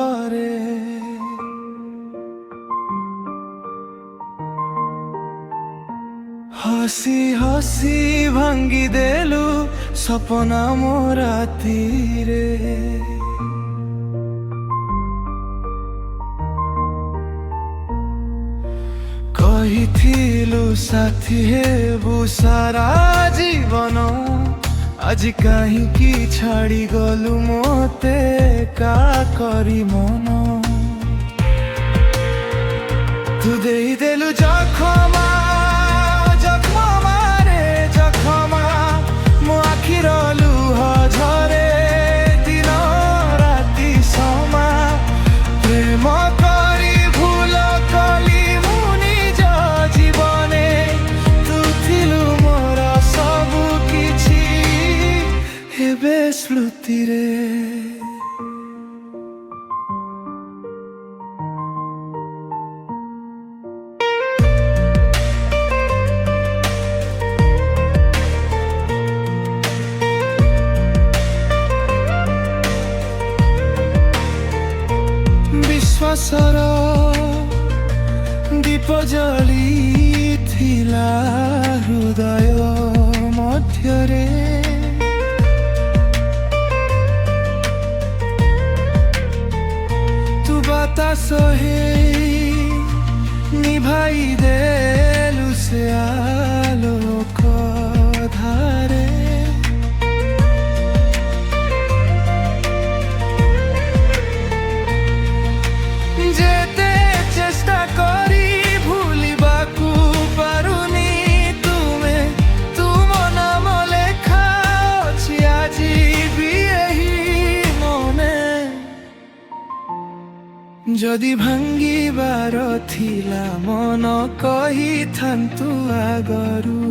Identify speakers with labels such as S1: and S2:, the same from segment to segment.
S1: ଘରେ। हसी हसी भांगी देलु सपना मो रातिरे। कहिथिलु साथी हेबु सारा जीवन, आज काहींकी छाड़ी गलु मोते का करी मन। तू देई देलु जखमा स्मृतिरे। विश्वासर दीप जली थिला हृदय मध्यरे। बातास हे निभाई देलु से आलोक धारे। जेते चेष्टा करी भूलिबाकू पारुनी तुमे, तुम नाम लेखा अछि आजी भी एही मने। जदि भांगिबार थिला मन कही थांतु आगरु,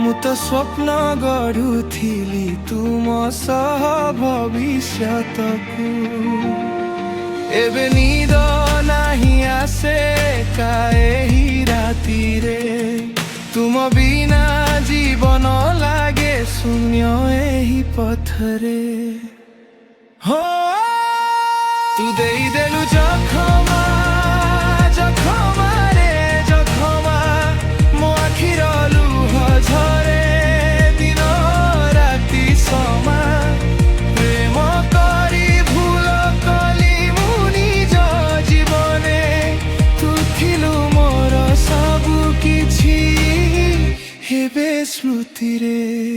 S1: मु तो स्वप्न गढ़ुथिली तुम सह भविष्यतकु। एबे नींद नाही आसे का एही रातिरे, तुम बिना जीवन लागे शून्य एही पथरे। हो तू देई देलु जखमा जखमा रे जखमा, मो आखिर लुह झरे दिन राति समा। प्रेम करी भूल कली मु निज जीवने, तू थिलु मोर सबु किछि हेबे स्मृतिरे।